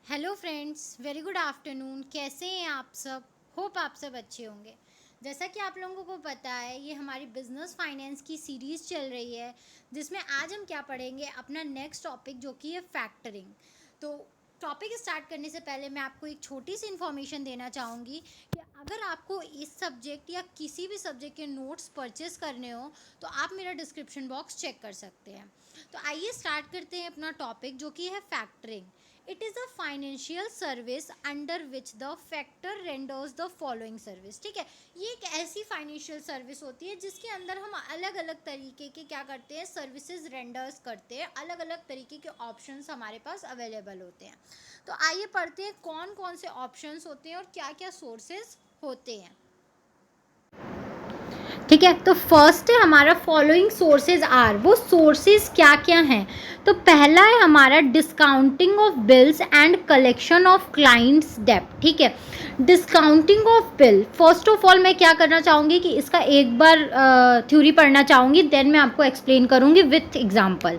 Hello friends, very good afternoon. कैसे हैं आप सब? होप आप सब अच्छे होंगे। जैसा कि आप लोगों को पता है, ये हमारी बिजनेस फाइनेंस की सीरीज़ चल रही है, जिसमें आज हम क्या पढ़ेंगे, अपना नेक्स्ट टॉपिक जो कि है फैक्टरिंग। तो टॉपिक स्टार्ट करने से पहले मैं आपको एक छोटी सी इन्फॉर्मेशन देना चाहूँगी कि अगर आपको इस सब्जेक्ट या किसी भी सब्जेक्ट के नोट्स परचेस करने हो तो आप मेरा डिस्क्रिप्शन बॉक्स चेक कर सकते हैं। तो आइए स्टार्ट करते हैं अपना टॉपिक जो कि है factoring. It is a financial service under which the factor renders the following service. ठीक है, ये एक ऐसी फाइनेंशियल सर्विस होती है जिसके अंदर हम अलग अलग तरीके के क्या करते हैं, सर्विसेज रेंडर्स करते हैं। अलग अलग तरीके के ऑप्शंस हमारे पास अवेलेबल होते हैं। तो आइए पढ़ते हैं कौन कौन से ऑप्शंस होते हैं और क्या क्या सोर्सेज होते हैं। ठीक है, तो फर्स्ट है हमारा फॉलोइंग सोर्सेज आर। वो सोर्सेज क्या क्या हैं? तो पहला है हमारा discounting of bills and collection of clients डेब्ट। ठीक है, discounting of bill, first of all मैं क्या करना चाहूँगी कि इसका एक बार थ्योरी पढ़ना चाहूँगी, देन मैं आपको एक्सप्लेन करूँगी with example.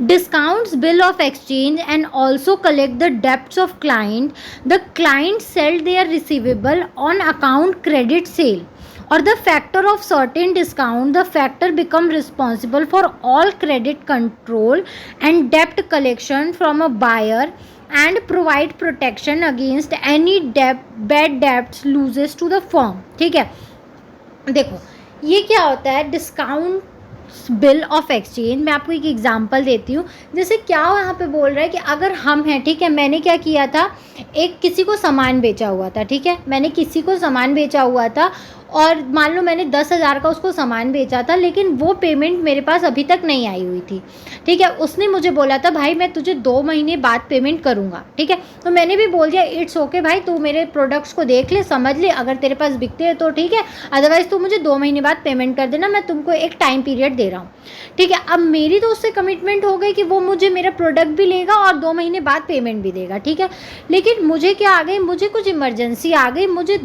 Discounts bill of exchange and also collect the debts of client. The client sell their receivable on account credit sale or the factor of certain discount. The factor become responsible for all credit control and debt collection from a buyer and provide protection against any bad debts loses to the firm. ठीक है, देखो ये क्या होता है discount bill of exchange. मैं आपको एक एग्जांपल देती हूँ। जैसे क्या यहाँ पे बोल रहा है कि अगर हम हैं, ठीक है, मैंने क्या किया था, एक किसी को सामान बेचा हुआ था। ठीक है, मैंने किसी को सामान बेचा हुआ था और मान लो मैंने 10,000 का उसको सामान बेचा था, लेकिन वो पेमेंट मेरे पास अभी तक नहीं आई हुई थी। ठीक है, उसने मुझे बोला था भाई मैं तुझे 2 महीने बाद पेमेंट करूँगा। ठीक है, तो मैंने भी बोल दिया इट्स ओके भाई, तू मेरे प्रोडक्ट्स को देख ले, समझ ले, अगर तेरे पास बिकते हैं तो ठीक है, अदरवाइज तू मुझे 2 महीने बाद पेमेंट कर देना, मैं तुमको एक टाइम पीरियड दे रहा हूँ। ठीक है, अब मेरी तो उससे कमिटमेंट हो गई कि वो मुझे मेरा प्रोडक्ट भी लेगा और 2 महीने बाद पेमेंट भी देगा। ठीक है, लेकिन मुझे क्या आ गई, मुझे कुछ इमरजेंसी आ गई, मुझे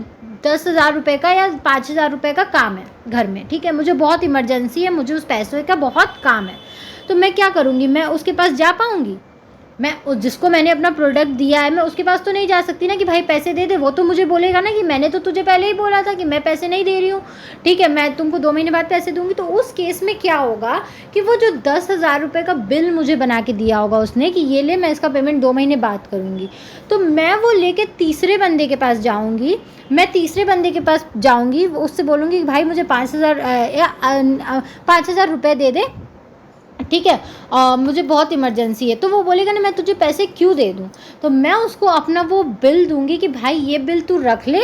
10,000 रुपये का या 5,000 रुपये का काम है घर में। ठीक है, मुझे बहुत इमरजेंसी है, मुझे उस पैसों का बहुत काम है। तो मैं क्या करूँगी, मैं उसके पास जा पाऊँगी? मैं जिसको मैंने अपना प्रोडक्ट दिया है मैं उसके पास तो नहीं जा सकती ना कि भाई पैसे दे दे। वो तो मुझे बोलेगा ना कि मैंने तो तुझे पहले ही बोला था कि मैं पैसे नहीं दे रही हूँ। ठीक है, मैं तुमको 2 महीने बाद पैसे दूंगी। तो उस केस में क्या होगा कि वो जो 10,000 रुपये का बिल मुझे बना के दिया होगा उसने कि ये ले, मैं इसका पेमेंट 2 महीने बाद करूँगी, तो मैं वो लेके तीसरे बंदे के पास जाऊँगी। मैं तीसरे बंदे के पास जाऊँगी, उससे बोलूँगी कि भाई मुझे 5,000 रुपये दे दे। ठीक है, मुझे बहुत इमरजेंसी है। तो वो बोलेगा ना मैं तुझे पैसे क्यों दे दूँ? तो मैं उसको अपना वो बिल दूंगी कि भाई ये बिल तू रख ले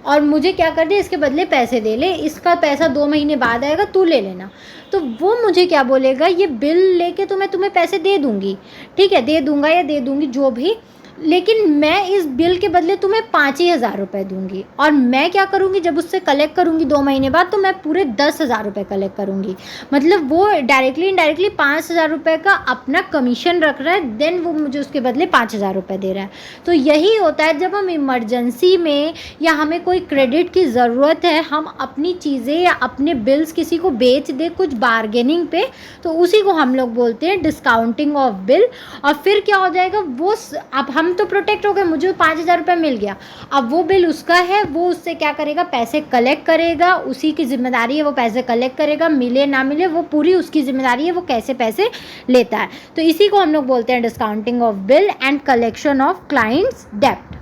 और मुझे क्या कर दे, इसके बदले पैसे दे ले, इसका पैसा 2 महीने बाद आएगा, तू ले लेना। तो वो मुझे क्या बोलेगा, ये बिल लेके तो मैं तुम्हें पैसे दे दूंगी, ठीक है, दे दूंगा या दे दूंगी जो भी, लेकिन मैं इस बिल के बदले तुम्हें 5,000 रुपये दूंगी। और मैं क्या करूंगी, जब उससे कलेक्ट करूंगी 2 महीने बाद, तो मैं पूरे 10,000 रुपये कलेक्ट करूंगी। मतलब वो डायरेक्टली इनडायरेक्टली 5,000 रुपये का अपना कमीशन रख रहा है, देन वो मुझे उसके बदले 5,000 रुपये दे रहा है। तो यही होता है जब हम इमरजेंसी में या हमें कोई क्रेडिट की ज़रूरत है, हम अपनी चीज़ें या अपने बिल्स किसी को बेच दे कुछ बार्गेनिंग पे, तो उसी को हम लोग बोलते हैं डिस्काउंटिंग ऑफ बिल। और फिर क्या हो जाएगा, वो अब हम तो प्रोटेक्ट हो गए, मुझे 5,000 रुपये मिल गया। अब वो बिल उसका है, वो उससे क्या करेगा, पैसे कलेक्ट करेगा, उसी की जिम्मेदारी है वो पैसे कलेक्ट करेगा, मिले ना मिले वो पूरी उसकी जिम्मेदारी है, वो कैसे पैसे लेता है। तो इसी को हम लोग बोलते हैं discounting of bill and collection of clients डेब्ट।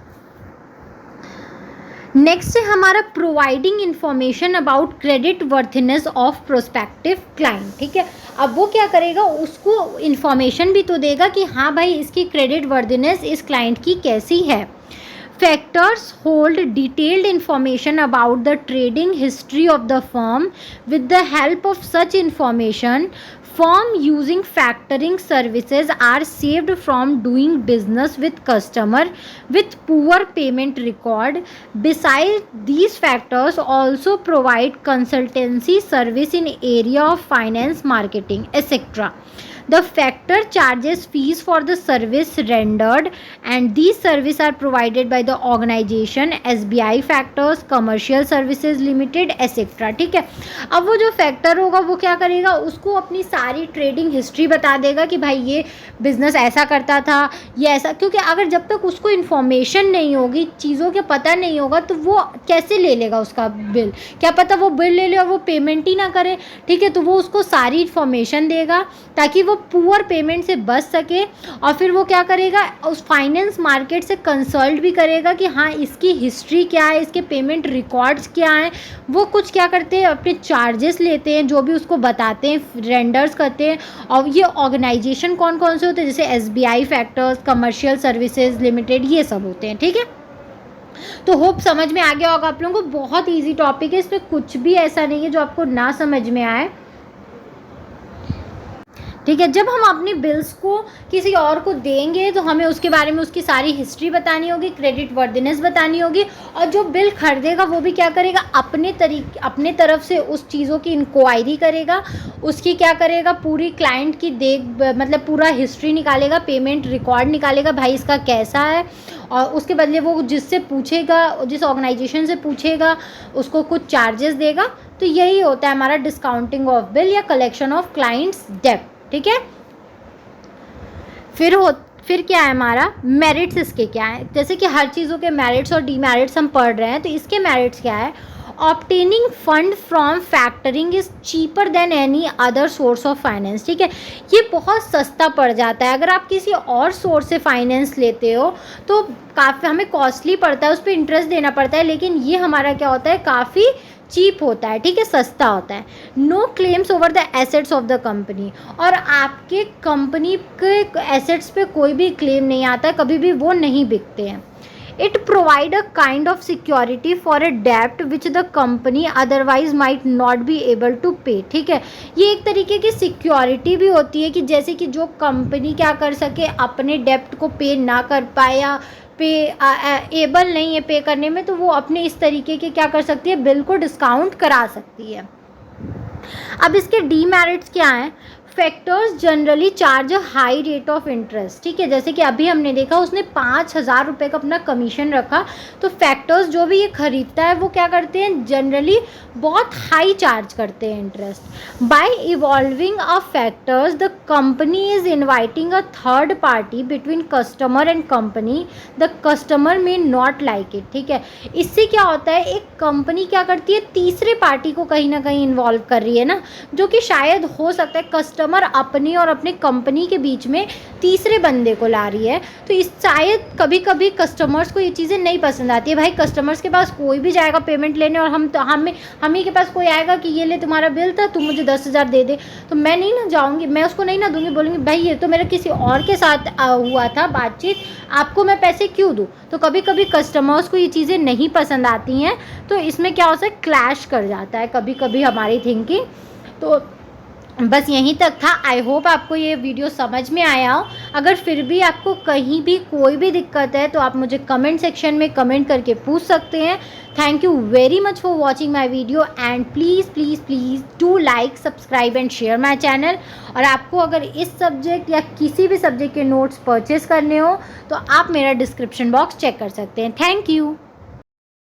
नेक्स्ट है हमारा providing information about credit वर्थनेस of prospective client. ठीक है, अब वो क्या करेगा, उसको इन्फॉर्मेशन भी तो देगा कि हाँ भाई इसकी क्रेडिट वर्थिनेस इस क्लाइंट की कैसी है। Factors hold detailed information about the trading history of the firm. With the help of such information, firm using factoring services are saved from doing business with customer with poor payment record. Besides, these factors also provide consultancy service in area of finance, marketing, etc. The factor charges fees for the service rendered and these service are provided by the organisation, SBI factors, commercial services limited etcetera. ठीक है, अब वो जो factor होगा वो क्या करेगा, उसको अपनी सारी ट्रेडिंग हिस्ट्री बता देगा कि भाई ये बिजनेस ऐसा करता था, ये ऐसा, क्योंकि अगर जब तक उसको इन्फॉर्मेशन नहीं होगी, चीज़ों के पता नहीं होगा, तो वो कैसे ले लेगा उसका बिल, क्या पता वो बिल ले ले और वो पेमेंट ही ना करे। ठीक है, तो वो उसको सारी इन्फॉर्मेशन देगा ताकि वो पुअर पेमेंट से बच सके, और फिर वो क्या करेगा, उस फाइनेंस मार्केट से कंसल्ट भी करेगा कि हाँ इसकी हिस्ट्री क्या है, इसके पेमेंट रिकॉर्ड्स क्या हैं। वो कुछ क्या करते हैं, अपने चार्जेस लेते हैं, जो भी उसको बताते हैं, रेंडर्स करते हैं। और ये ऑर्गेनाइजेशन कौन कौन से होते हैं, जैसे SBI factors, commercial services limited, ये सब होते हैं। ठीक है, तो होप समझ में आ गया होगा आप लोगों को। बहुत इजी टॉपिक है, इसमें कुछ भी ऐसा नहीं है जो आपको ना समझ में आए। ठीक है, जब हम अपनी बिल्स को किसी और को देंगे तो हमें उसके बारे में उसकी सारी हिस्ट्री बतानी होगी, क्रेडिट वर्दिनेस बतानी होगी, और जो बिल खरीदेगा वो भी क्या करेगा, अपने तरफ से उस चीज़ों की इंक्वायरी करेगा, उसकी क्या करेगा, पूरी क्लाइंट की मतलब पूरा हिस्ट्री निकालेगा, पेमेंट रिकॉर्ड निकालेगा, भाई इसका कैसा है, और उसके बदले वो जिससे पूछेगा, जिस ऑर्गेनाइजेशन से पूछेगा, उसको कुछ चार्जेस देगा। तो यही होता है हमारा डिस्काउंटिंग ऑफ बिल या कलेक्शन ऑफ क्लाइंट्स डेब्ट। ठीक है, फिर क्या है हमारा मेरिट्स, इसके क्या है, जैसे कि हर चीज़ों के मेरिट्स और डीमेरिट्स हम पढ़ रहे हैं, तो इसके मेरिट्स क्या है, obtaining fund from factoring is cheaper than any other source of finance. ठीक है, ये बहुत सस्ता पड़ जाता है, अगर आप किसी और सोर्स से फाइनेंस लेते हो तो काफ़ी हमें कॉस्टली पड़ता है, उस पर इंटरेस्ट देना पड़ता है, लेकिन ये हमारा क्या होता है, काफ़ी चीप होता है। ठीक है, सस्ता होता है। No claims over the assets of the company, और आपके कंपनी के एसेट्स पे कोई भी क्लेम नहीं आता है, कभी भी वो नहीं बिकते हैं। It provide a kind of security for a डेप्ट which the company otherwise might not be able to pay. ठीक है, ये एक तरीके की सिक्योरिटी भी होती है कि जैसे कि जो कंपनी क्या कर सके, अपने डेप्ट को पे ना कर पाए या एबल नहीं है पे करने में, तो वो अपने इस तरीके के क्या कर सकती है, बिल को डिस्काउंट करा सकती है। अब इसके डीमेरिट्स क्या हैं, factors generally charge a high rate of interest. ठीक है, जैसे कि अभी हमने देखा उसने 5,000 रुपये का अपना कमीशन रखा, तो फैक्टर्स जो भी ये खरीदता है वो क्या करते हैं, जनरली बहुत हाई चार्ज करते हैं interest. By involving a factors the company is inviting a third party between customer and company, the customer may not like it. ठीक है, इससे क्या होता है, एक कंपनी क्या करती है, तीसरे पार्टी को कहीं ना कहीं इन्वॉल्व कर रही है ना, जो कि शायद हो सकता है कस्टमर अपनी और अपने कंपनी के बीच में तीसरे बंदे को ला रही है। तो इस शायद कभी कभी कस्टमर्स को ये चीज़ें नहीं पसंद आती है। भाई कस्टमर्स के पास कोई भी जाएगा पेमेंट लेने, और हम ही के पास कोई आएगा कि ये ले तुम्हारा बिल था, तुम मुझे 10,000 दे दे, तो मैं नहीं ना जाऊँगी, मैं उसको नहीं ना दूंगी, बोलूँगी भाई ये तो मेरा किसी और के साथ हुआ था बातचीत, आपको मैं पैसे क्यों दूँ। तो कभी कभी कस्टमर्स को ये चीज़ें नहीं पसंद आती हैं, तो इसमें क्या होता है, क्लैश कर जाता है कभी कभी हमारी थिंकिंग। तो बस यहीं तक था। आई होप आपको ये वीडियो समझ में आया हो। अगर फिर भी आपको कहीं भी कोई भी दिक्कत है तो आप मुझे कमेंट सेक्शन में कमेंट करके पूछ सकते हैं। Thank you very much for watching my video and please please please do like, subscribe and share my channel. और आपको अगर इस सब्जेक्ट या किसी भी सब्जेक्ट के नोट्स परचेस करने हो तो आप मेरा डिस्क्रिप्शन बॉक्स चेक कर सकते हैं। Thank you.